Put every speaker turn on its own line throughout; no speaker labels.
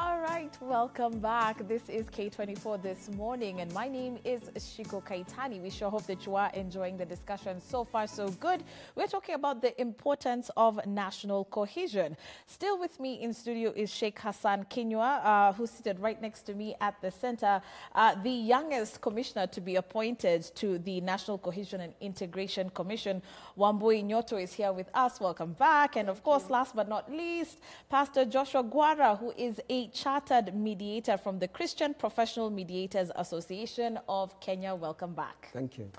All right, welcome back. This is K24 this morning, and my name is Shiko Kaitani. We sure hope that you are enjoying the discussion. So far, so good. We're talking about the importance of national cohesion. Still with me in studio is Sheikh Hassan Kinyua, who's seated right next to me at the center, the youngest commissioner to be appointed to the National Cohesion and Integration Commission. Wambui Nyoto is here with us. Welcome back. And of course, last but not least, Pastor Joshua Guara, who is a chartered mediator from the Christian Professional Mediators Association of Kenya. Welcome back.
Thank you.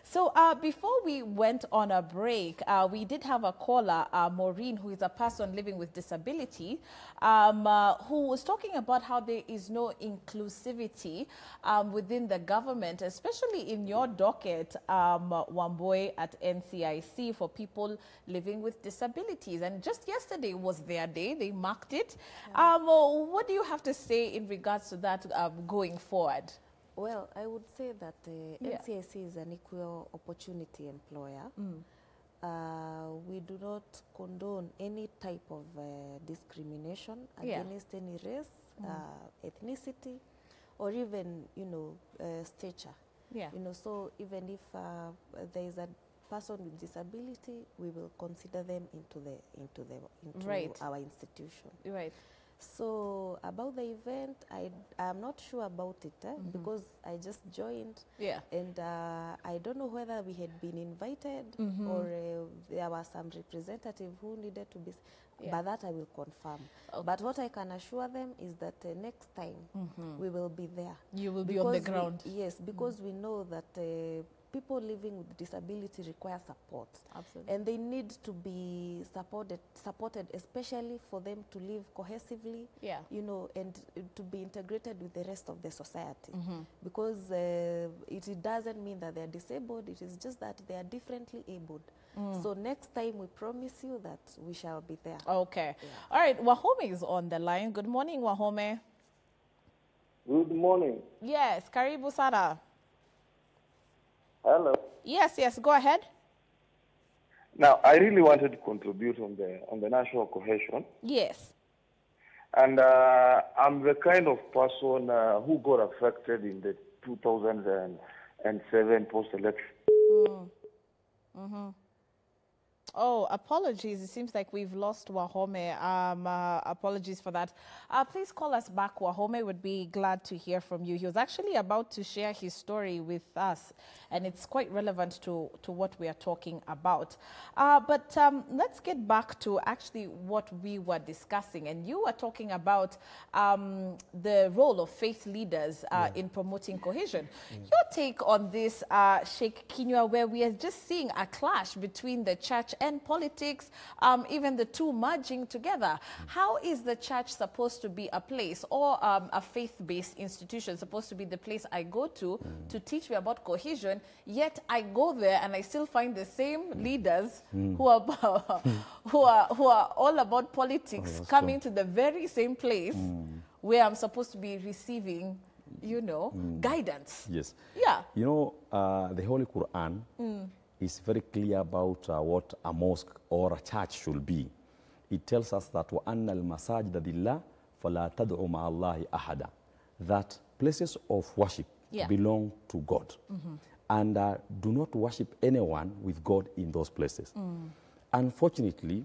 So before we went on a break, we did have a caller, Maureen, who is a person living with disability, who was talking about how there is no inclusivity within the government, especially in your docket, Wambui at NCIC, for people living with disabilities. And just yesterday was their day. They marked it. Yeah. What do you have to say in regards to that going forward?
Well, I would say that NCIC is an equal opportunity employer. We do not condone any type of discrimination against any race, ethnicity, or even, stature. Yeah. So even if there is a person with disability, we will consider them into our institution.
Right.
So about the event, I'm not sure about it because I just joined. Yeah. And I don't know whether we had been invited or there was some representative who needed to be. Yeah. But that I will confirm. Okay. But what I can assure them is that next time we will be there.
You will be on the ground.
Yes, because we know that people living with disability require support. Absolutely. And they need to be supported, especially for them to live cohesively, and to be integrated with the rest of the society. Because it doesn't mean that they're disabled, it is just that they are differently abled. So next time we promise you that we shall be there.
Okay. Yeah. All right, WAHOME is on the line. Good morning, WAHOME.
Good morning.
Yes, Karibu Sana.
Hello.
Yes, go ahead.
Now, I really wanted to contribute on the national cohesion.
Yes.
And I'm the kind of person who got affected in the 2007 post-election.
Oh, apologies. It seems like we've lost WAHOME. Apologies for that. Please call us back. WAHOME would be glad to hear from you. He was actually about to share his story with us, and it's quite relevant to what we are talking about. But let's get back to actually what we were discussing. And you were talking about the role of faith leaders in promoting cohesion. Your take on this, Sheikh Kinyua, where we are just seeing a clash between the church and politics, even the two merging together. How is the church supposed to be a place, or a faith-based institution supposed to be the place I go to teach me about cohesion, yet I go there and I still find the same leaders who are all about politics coming to the very same place where I'm supposed to be receiving, guidance?
Yes.
Yeah.
The Holy Quran is very clear about what a mosque or a church should be. It tells us that وَأَنَّ الْمَسَاجِدَ لِلَّهِ فَلَا تَدْعُ مَعَ اللَّهِ أَحَدًا, that places of worship belong to God. And do not worship anyone with God in those places. Unfortunately,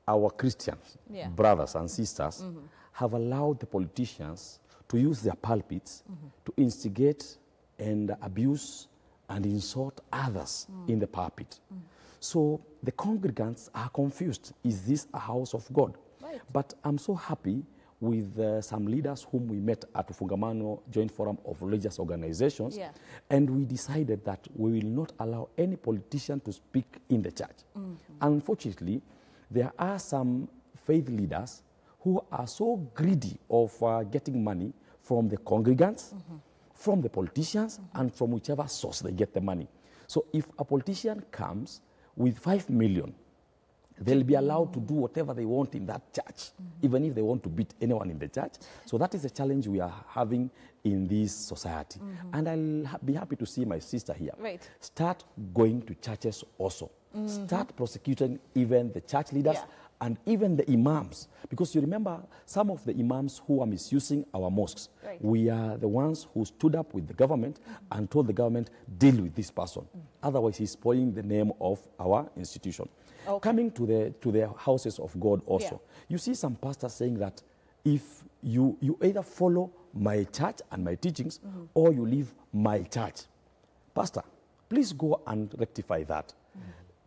our Christians, brothers and sisters, have allowed the politicians to use their pulpits to instigate and abuse and insult others in the pulpit. So the congregants are confused. Is this a house of God? Right. But I'm so happy with some leaders whom we met at Fungamano Joint Forum of Religious Organizations, and we decided that we will not allow any politician to speak in the church. Unfortunately, there are some faith leaders who are so greedy of getting money from the congregants, from the politicians, and from whichever source they get the money. So if a politician comes with 5 million, they'll be allowed to do whatever they want in that church, even if they want to beat anyone in the church. So that is a challenge we are having in this society. And I'll be happy to see my sister here.
Right.
Start going to churches also. Start prosecuting even the church leaders and even the imams. Because you remember some of the imams who are misusing our mosques.
Right.
We are the ones who stood up with the government and told the government, deal with this person. Otherwise, he's spoiling the name of our institution.
Okay.
Coming to the houses of God also, you see some pastors saying that if you either follow my church and my teachings or you leave my church. Pastor, please go and rectify that.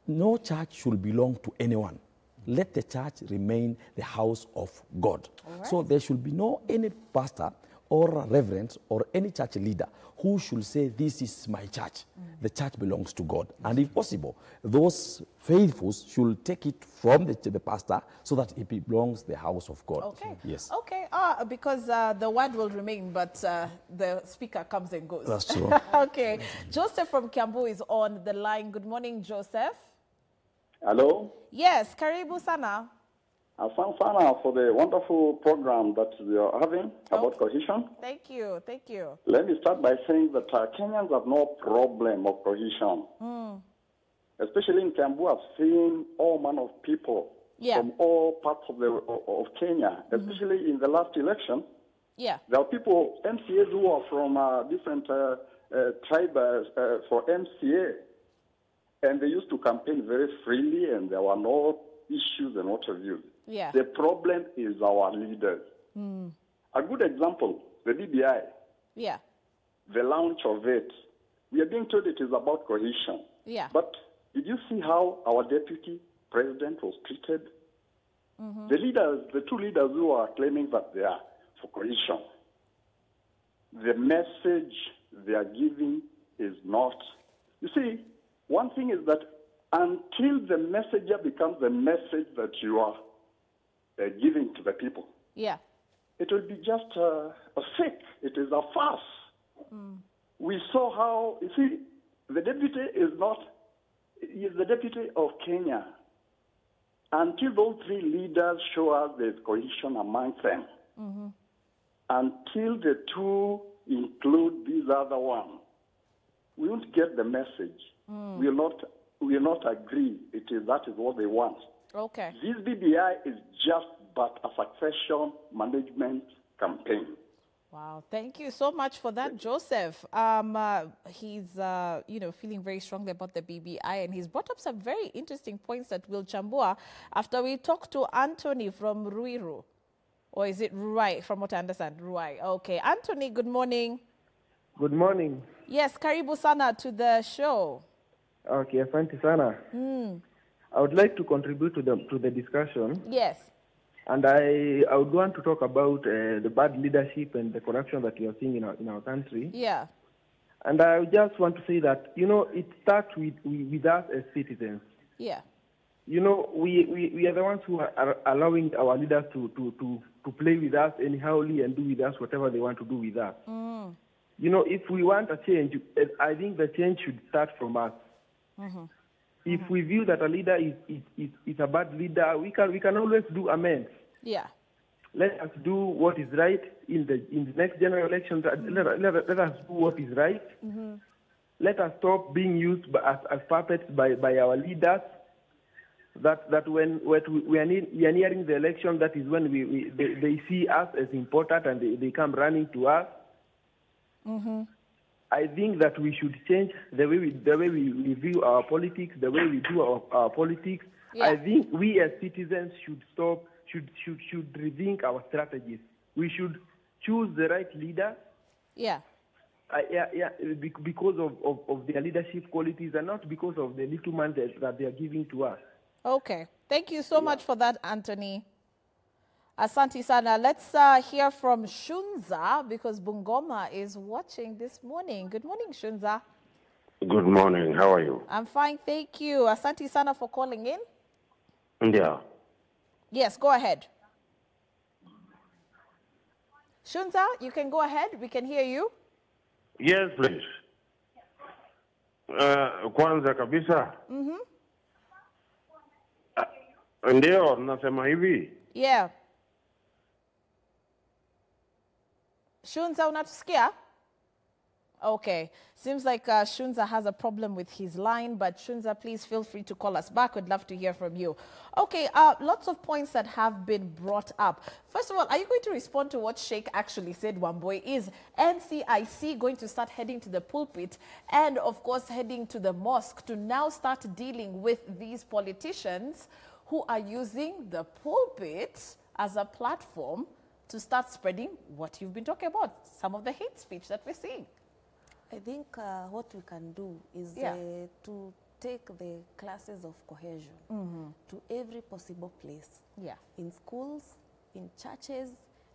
No church should belong to anyone. Let the church remain the house of God.
Right.
So there should be no any pastor or reverend or any church leader who should say, this is my church. The church belongs to God. And if possible, those faithfuls should take it from the pastor so that it belongs to the house of God.
Okay.
Yes.
Okay. Because the word will remain, but the speaker comes and goes.
That's true.
Okay. Joseph from Kiambu is on the line. Good morning, Joseph.
Hello.
Yes, karibu sana.
Asante sana for the wonderful program that we are having about cohesion.
Thank you. Thank you.
Let me start by saying that Kenyans have no problem of cohesion. Especially in Kiambu, I've seen all manner of people from all parts of Kenya, especially in the last election.
Yeah.
There are people, MCAs who are from different tribes for MCA. And they used to campaign very freely, and there were no issues and what have you.
Yeah.
The problem is our leaders. A good example, the BBI.
Yeah.
The launch of it. We are being told it is about cohesion.
Yeah.
But did you see how our deputy president was treated? The leaders, the two leaders who are claiming that they are for cohesion, the message they are giving is not. You see, one thing is that until the messenger becomes the message that you are giving to the people,
Yeah.
it will be just a fake. It is a farce. We saw how, you see, the deputy is the deputy of Kenya. Until those three leaders show us there's cohesion among them, until the two include these other one, we won't get the message. We will not agree. That is what they want.
Okay.
This BBI is just but a succession management campaign.
Wow, thank you so much for that, Joseph. He's, feeling very strongly about the BBI, and he's brought up some very interesting points that we'll chambua after we talk to Anthony from Ruiru. Or is it Ruai, from what I understand? Ruai. Okay. Anthony, good morning.
Good morning.
Yes, karibu sana to the show.
Okay, asante sana. I would like to contribute to the discussion.
Yes.
And I would want to talk about the bad leadership and the corruption that we are seeing in our country.
Yeah.
And I just want to say that, it starts with us as citizens.
Yeah.
We are the ones who are allowing our leaders to play with us anyhowly and do with us whatever they want to do with us. If we want a change, I think the change should start from us. If we view that a leader is a bad leader, we can always do amends.
Yeah.
Let us do what is right in the next general election. Let us do what is right. Let us stop being used as puppets by our leaders. That when we are nearing the election, that is when they see us as important and they come running to us. I think that we should change the way we view our politics, the way we do our politics. Yeah. I think we as citizens should rethink our strategies. We should choose the right leader.
Yeah.
Because of their leadership qualities and not because of the little mandate that they are giving to us.
Okay. Thank you so much for that, Anthony. Asante sana. Let's hear from Shunza because Bungoma is watching this morning. Good morning, Shunza.
Good morning. How are you?
I'm fine, thank you. Asante sana for calling in.
Yeah.
Yes, go ahead. Shunza, you can go ahead. We can hear you.
Yes, please. Kwanza kabisa. Ndio, nasema hivi.
Yeah. Shunza, unatusikia? Okay. Seems like Shunza has a problem with his line, but Shunza, please feel free to call us back. We'd love to hear from you. Okay, lots of points that have been brought up. First of all, are you going to respond to what Sheikh actually said, Wamboi? Is NCIC going to start heading to the pulpit and, of course, heading to the mosque to now start dealing with these politicians who are using the pulpit as a platform to start spreading what you've been talking about, some of the hate speech that we're seeing?
I think what we can do is to take the classes of cohesion to every possible place.
Yeah.
In schools, in churches,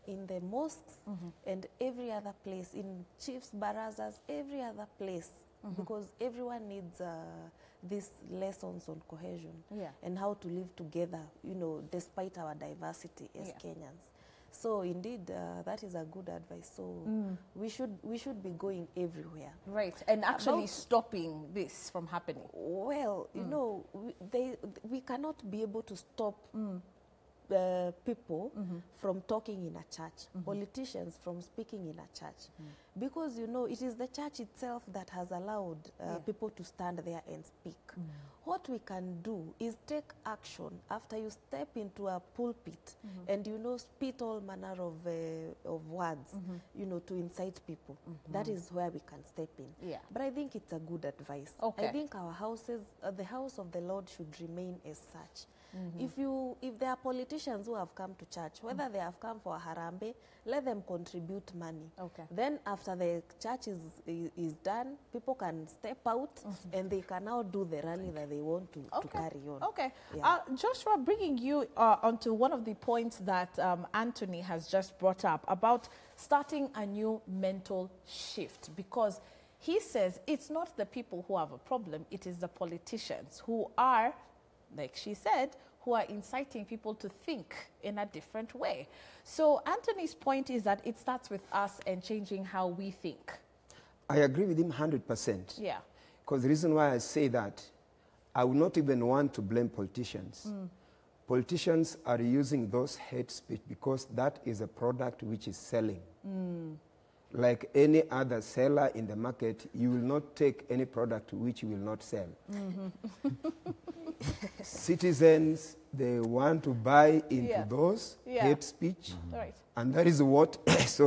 in the mosques, and every other place, in chiefs, barazas, every other place, because everyone needs these lessons on cohesion and how to live together, you know, despite our diversity as Kenyans. So indeed, that is a good advice. So we should be going everywhere.
Right, and actually stopping this from happening.
Well, you know, we cannot be able to stop people from talking in a church, politicians from speaking in a church. Because, you know, it is the church itself that has allowed people to stand there and speak. What we can do is take action after you step into a pulpit and, you know, spit all manner of words, you know, to incite people. That is where we can step in.
Yeah.
But I think it's a good advice.
Okay.
I think our houses, the house of the Lord should remain as such. If there are politicians who have come to church, whether they have come for a harambe, let them contribute money.
Okay.
Then after the church is done, people can step out and they can now do the rally that they want to carry on.
Okay.
Yeah.
Joshua, bringing you onto one of the points that Anthony has just brought up about starting a new mental shift, because he says it's not the people who have a problem, it is the politicians who are, like she said, who are inciting people to think in a different way. So Anthony's point is that it starts with us and changing how we think.
I agree with him 100%.
Yeah.
Because the reason why I say that, I would not even want to blame politicians. Politicians are using those hate speech because that is a product which is selling. Like any other seller in the market, you will not take any product which you will not sell. Citizens, they want to buy into those hate speech,
Right.
and that is what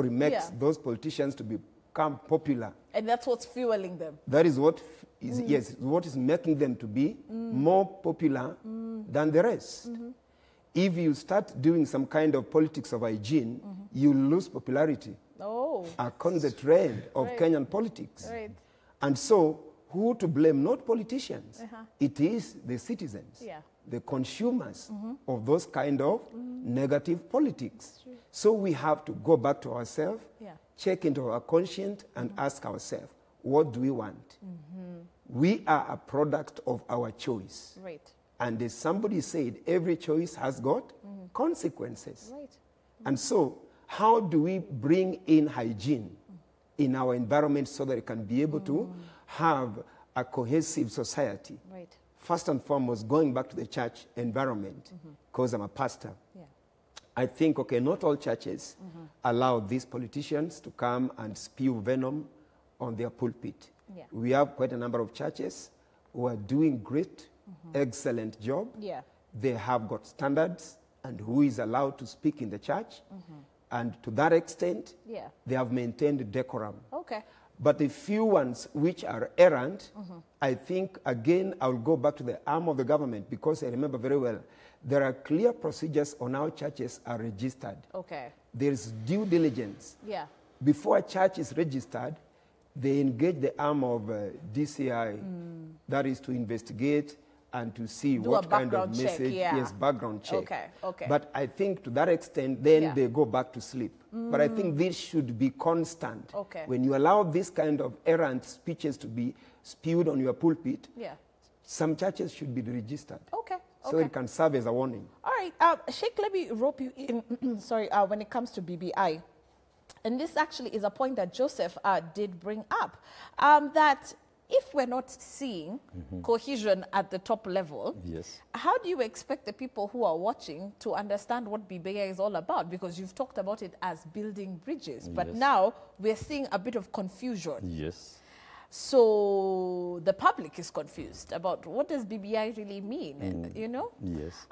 makes those politicians to become popular.
And that's what's fueling them.
That is what is what is making them to be more popular than the rest. If you start doing some kind of politics of hygiene, you lose popularity.
Oh.
According to the trend of Kenyan politics.
Right.
And so, who to blame? Not politicians. It is the citizens, the consumers of those kind of negative politics. So we have to go back to ourselves, check into our conscience, and ask ourselves, what do we want? We are a product of our choice.
Right.
And as somebody said, every choice has got consequences.
Right.
And so, how do we bring in hygiene in our environment so that it can be able to have a cohesive society?
Right.
First and foremost, going back to the church environment, because I'm a pastor. I think, okay, not all churches allow these politicians to come and spew venom on their pulpit. We have quite a number of churches who are doing great, excellent job. They have got standards and who is allowed to speak in the church. And to that extent, they have maintained decorum.
Okay.
But the few ones which are errant, I think, again, I'll go back to the arm of the government, because I remember very well, there are clear procedures on how churches are registered.
Okay.
There's due diligence. Before a church is registered, they engage the arm of DCI, that is to investigate and to see what kind of message, background check.
Okay, okay.
But I think to that extent, then they go back to sleep. But I think this should be constant.
Okay.
When you allow this kind of errant speeches to be spewed on your pulpit, some churches should be registered.
Okay.
So it can serve as a warning.
All right, Sheikh, let me rope you in, sorry, when it comes to BBI. And this actually is a point that Joseph did bring up, that if we're not seeing cohesion at the top level,
Yes.
how do you expect the people who are watching to understand what BBI is all about? Because you've talked about it as building bridges, but
Yes.
now we're seeing a bit of confusion.
Yes.
So the public is confused about what does BBI really mean, you know?
Yes.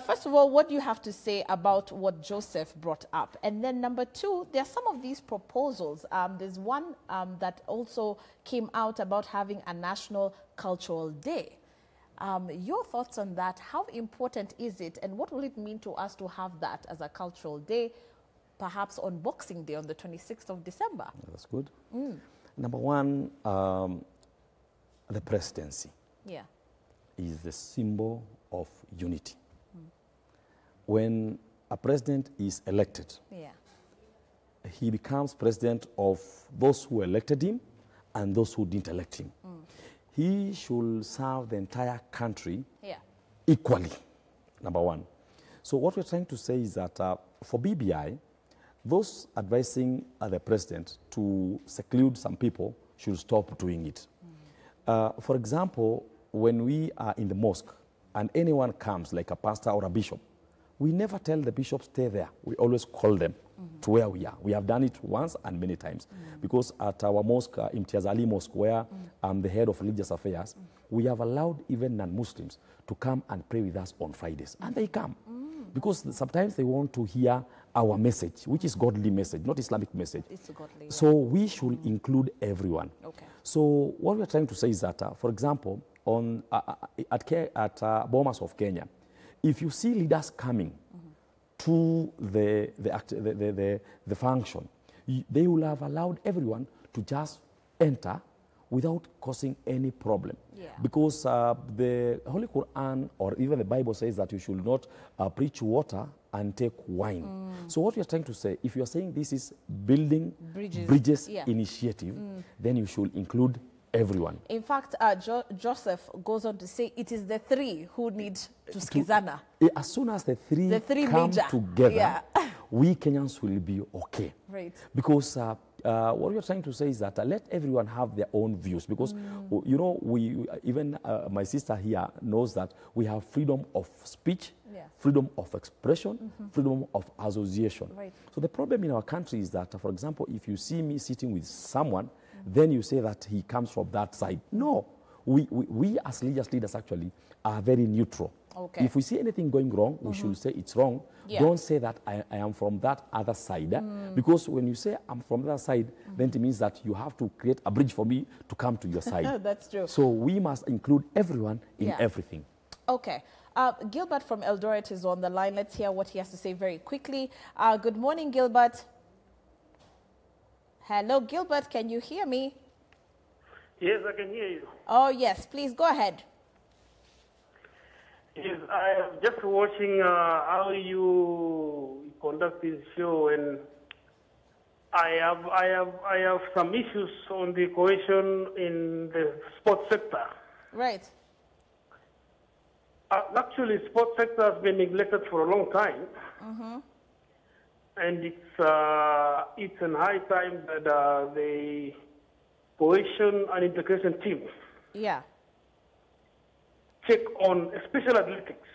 First of all, what do you have to say about what Joseph brought up? And then number two, there are some of these proposals. There's one that also came out about having a national cultural day. Your thoughts on that? How important is it? And what will it mean to us to have that as a cultural day, perhaps on Boxing Day on the 26th of December?
That's good. Number one, the presidency is the symbol of unity. When a president is elected, he becomes president of those who elected him and those who didn't elect him. He should serve the entire country equally, number one. So what we're trying to say is that for BBI, those advising the president to seclude some people should stop doing it. For example, when we are in the mosque and anyone comes, like a pastor or a bishop, we never tell the bishop stay there. We always call them to where we are. We have done it once and many times. Because at our mosque, Imtiaz Ali Mosque, where I'm the head of religious affairs, we have allowed even non-Muslims to come and pray with us on Fridays. And they come. Because sometimes they want to hear our message, which is godly message, not Islamic message.
It's godly.
So we should include everyone.
Okay.
So what we're trying to say is that, for example, on at Bomas of Kenya, if you see leaders coming to the function, they will have allowed everyone to just enter without causing any problem. Because the Holy Quran or even the Bible says that you should not preach water and take wine. So what we are trying to say, if you are saying this is building bridges initiative, then you should include everyone.
In fact, Joseph goes on to say it is the three who need to skizana.
As soon as the three come
major
together, we Kenyans will be okay.
Right.
Because what we are trying to say is that let everyone have their own views. Because, you know, even my sister here knows that we have freedom of speech, freedom of expression, freedom of association.
Right.
So the problem in our country is that, for example, if you see me sitting with someone, then you say that he comes from that side. No. We as religious leaders actually are very neutral.
Okay.
If we see anything going wrong, we should say it's wrong. Don't say that I am from that other side. Because when you say I'm from that side, then it means that you have to create a bridge for me to come to your side.
That's true.
So we must include everyone in everything.
Okay. Gilbert from Eldoret is on the line. Let's hear what he has to say very quickly. Good morning, Gilbert. Hello, Gilbert. Can you hear me?
Yes, I can hear you.
Oh, yes. Please go ahead.
Yes, I am just watching how you conduct this show, and I have some issues on the cohesion in the sports sector.
Right.
Actually, sports sector has been neglected for a long time, and it's an high time that the cohesion and integration team check on special athletics.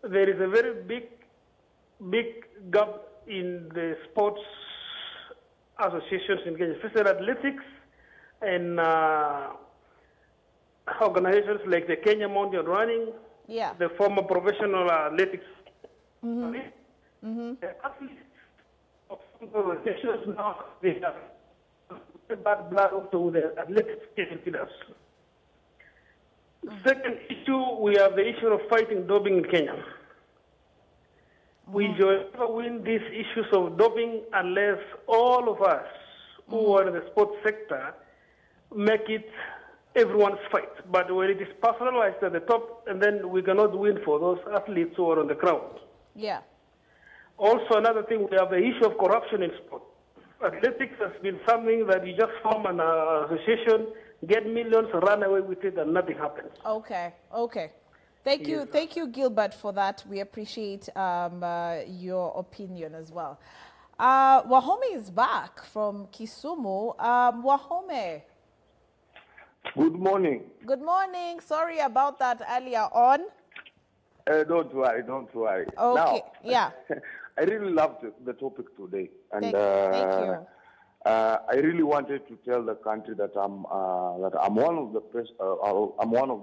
There is a very big gap in the sports associations in Kenya, special athletics, and organizations like the Kenya Mountain Running, the former professional athletics. The athletes of some organizations now, they have bad blood also with the athletics leaders. Second issue, we have the issue of fighting doping in Kenya. We will never win these issues of doping unless all of us who are in the sports sector make it everyone's fight. But when it is personalized at the top, and then we cannot win for those athletes who are on the ground. Also, another thing, we have the issue of corruption in sport. Athletics has been something that you just form an association, get millions, run away with it, and nothing happens.
Okay. Thank you, Gilbert, for that. We appreciate your opinion as well. WAHOME is back from Kisumu. WAHOME,
Good morning.
Good morning. Sorry about that earlier on.
Don't worry, don't worry.
Okay,
now, I really loved the topic today. And
Thank you.
I really wanted to tell the country that I'm one of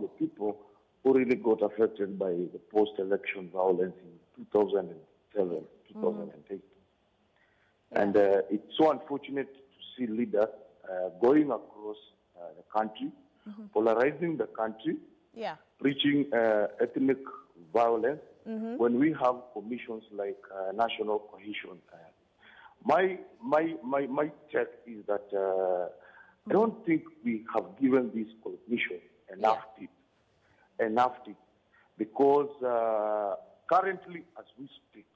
the people who really got affected by the post-election violence in 2007, 2008. And it's so unfortunate to see leaders going across the country, polarizing the country, preaching ethnic violence, when we have commissions like National Cohesion. My check is that I don't think we have given this commission enough tip, because currently, as we speak,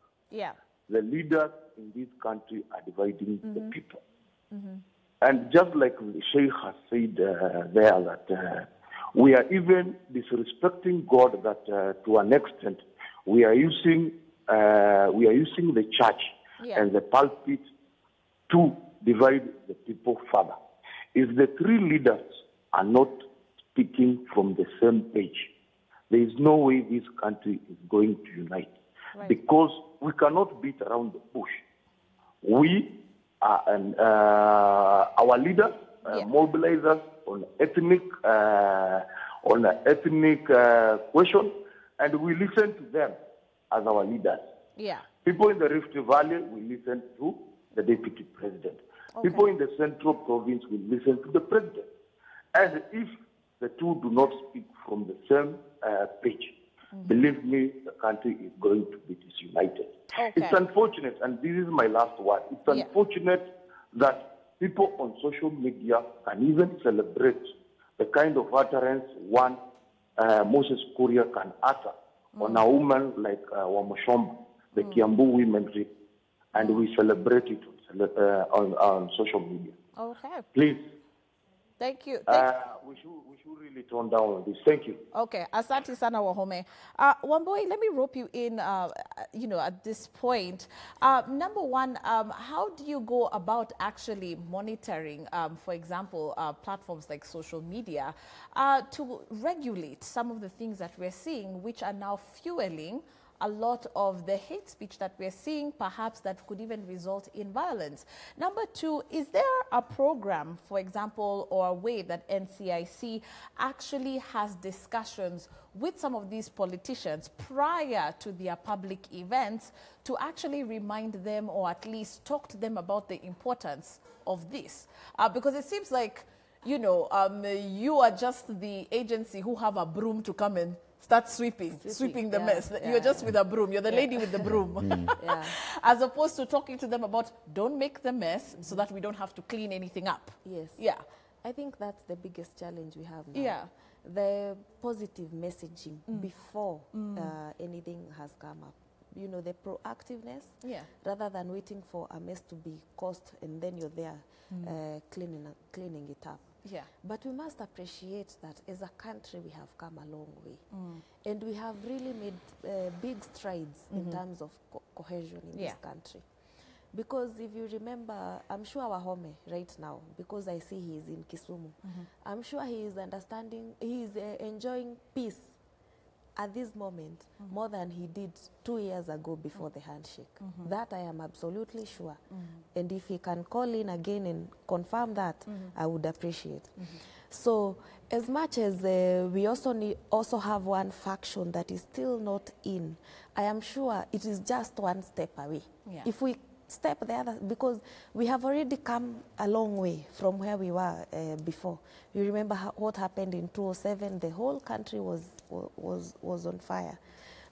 the leaders in this country are dividing the people. And just like the Sheikh has said there, that we are even disrespecting God, that to an extent we are using the church and the pulpit to divide the people further. If the three leaders are not speaking from the same page, there is no way this country is going to unite. Because we cannot beat around the bush. We are, our leaders mobilize us on ethnic question, and we listen to them as our leaders. People in the Rift Valley will listen to the deputy president. People in the central province will listen to the president. And if the two do not speak from the same page, believe me, the country is going to be disunited. It's unfortunate, and this is my last word. It's unfortunate that people on social media can even celebrate the kind of utterance one Moses Kuria can utter on a woman like Wamoshomba, the KIAMBU women rape, and we celebrate it on social media. Please.
Thank you.
We should really tone down on this. Thank you.
Okay, asante sana Wahome. Wamboi, let me rope you in, at this point. Number one, how do you go about actually monitoring, for example, platforms like social media to regulate some of the things that we're seeing, which are now fueling a lot of the hate speech that we're seeing, perhaps that could even result in violence? Number two, is there a program, for example, or a way that NCIC actually has discussions with some of these politicians prior to their public events to actually remind them, or at least talk to them about the importance of this? Because it seems like, you are just the agency who have a broom to come and start sweeping the mess. You're just with a broom. You're the lady with the broom. As opposed to talking to them about, don't make the mess so that we don't have to clean anything up.
I think that's the biggest challenge we have now. The positive messaging before anything has come up. The proactiveness, rather than waiting for a mess to be caused and then you're there cleaning it up. But we must appreciate that as a country we have come a long way. And we have really made big strides in terms of cohesion in this country. Because if you remember, I'm sure WAHOME right now, because I see he is in Kisumu, I'm sure he is enjoying peace at this moment more than he did 2 years ago before the handshake. That I am absolutely sure. And if he can call in again and confirm that, I would appreciate. So as much as we also have one faction that is still not in, I am sure it is just one step away. If we step the other, because we have already come a long way from where we were before. You remember what happened in 2007? The whole country was on fire.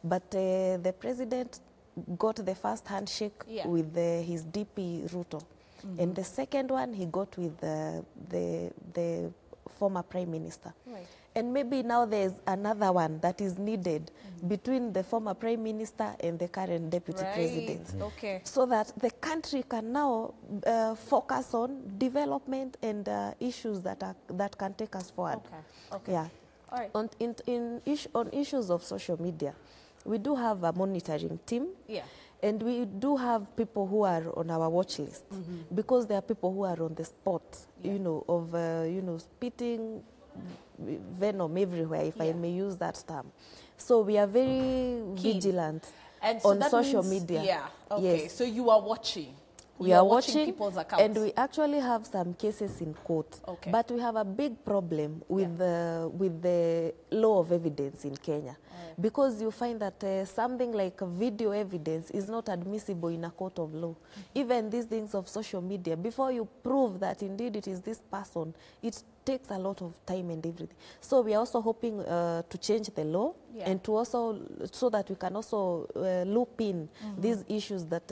But the president got the first handshake with his DP Ruto. And the second one he got with the former prime minister. And maybe now there's another one that is needed between the former prime minister and the current deputy president. So that the country can now focus on development and issues that can take us forward. On issues of social media, we do have a monitoring team. And we do have people who are on our watch list because there are people who are on the spot, of spitting venom everywhere, if I may use that term. So we are very vigilant on social media.
Yeah, okay.
Yes.
So you are watching.
We are watching
people's accounts.
And we actually have some cases in court.
Okay.
But we have a big problem with, the law of evidence in Kenya. Because you find that something like video evidence is not admissible in a court of law. Even these things of social media, before you prove that indeed it is this person, it takes a lot of time and everything. So we are also hoping to change the law and to also, so that we can also loop in these issues that,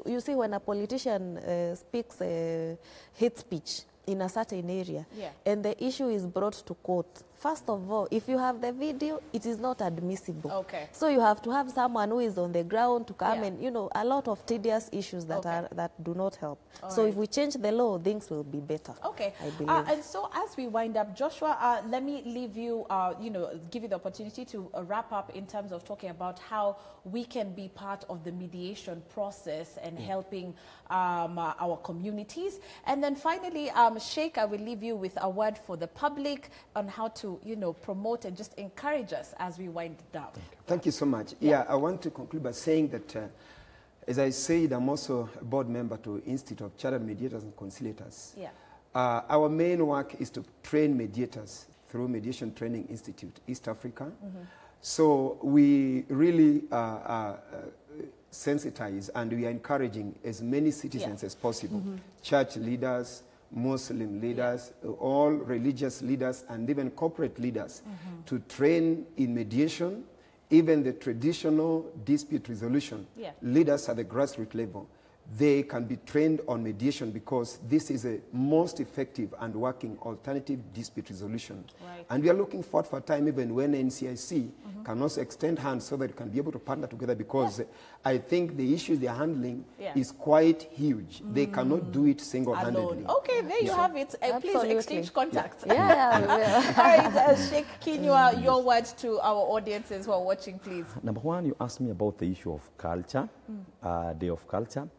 you see, when a politician speaks hate speech in a certain area, and the issue is brought to court, first of all, if you have the video, it is not admissible.
Okay.
So you have to have someone who is on the ground to come and, you know, a lot of tedious issues that that do not help. So if we change the law, things will be better.
Okay.
I believe.
And so as we wind up, Joshua, let me leave you, you know, give you the opportunity to wrap up in terms of talking about how we can be part of the mediation process and helping our communities. And then finally, Sheikh, I will leave you with a word for the public on how to, you know, promote and just encourage us as we wind down.
Thank you so much. Yeah, I want to conclude by saying that, as I said, I'm also a board member to Institute of Chartered Mediators and Conciliators.
Yeah.
Our main work is to train mediators through Mediation Training Institute, East Africa. So we really sensitize and we are encouraging as many citizens as possible, church leaders, Muslim leaders, all religious leaders, and even corporate leaders to train in mediation, even the traditional dispute resolution. Leaders at the grassroots level, they can be trained on mediation because this is a most effective and working alternative dispute resolution. And we are looking forward for a time even when NCIC can also extend hands so that it can be able to partner together because I think the issues they are handling is quite huge. They cannot do it single-handedly.
Okay, there you have it. Please exchange contacts.
All
right, Sheikh Kinyua, your words to our audiences who are watching, please.
Number one, you asked me about the issue of culture, Day of Culture.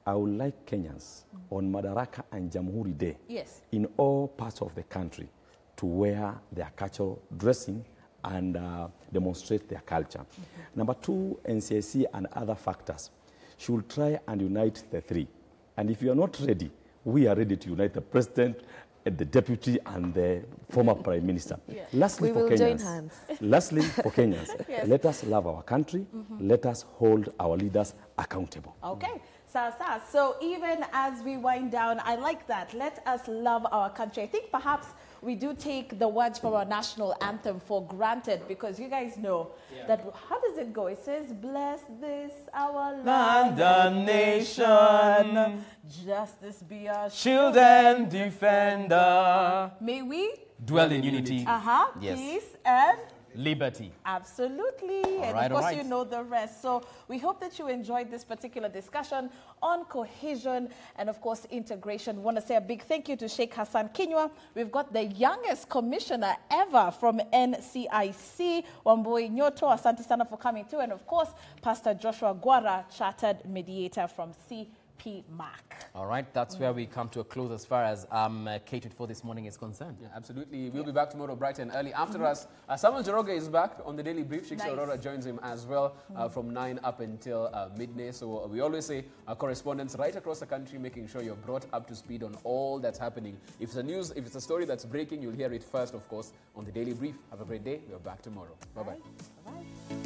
I would like Kenyans on Madaraka and Jamhuri Day in all parts of the country to wear their cultural dressing and demonstrate their culture. Number two, NCIC and other factors should try and unite the three. And if you are not ready, we are ready to unite the president, the deputy, and the former prime minister. Lastly, for Kenyans, lastly, for Kenyans, let us love our country. Let us hold our leaders accountable.
Okay. So even as we wind down, I like that. Let us love our country. I think perhaps we do take the words from our national anthem for granted because you guys know that, how does it go? It says, bless this our land and nation, justice be our shield and defender. May we
dwell in unity,
peace and
liberty.
Absolutely. And of course, you know the rest. So we hope that you enjoyed this particular discussion on cohesion and, of course, integration. We want to say a big thank you to Sheikh Hassan Kinyua. We've got the youngest commissioner ever from NCIC, Wambui Nyoto. Asante sana for coming through. And, of course, Pastor Joshua Gwara, chartered mediator from Mark.
All right, that's where we come to a close as far as K24 this morning is concerned.
Yeah, absolutely. We'll be back tomorrow bright and early. After us, Samuel Joroge is back on the Daily Brief. Shiksa Aurora joins him as well from 9 up until midday. So we always say our correspondents right across the country, making sure you're brought up to speed on all that's happening. If it's a news, if it's a story that's breaking, you'll hear it first, of course, on the Daily Brief. Have a great day. We're back tomorrow. Bye-bye.
Bye-bye.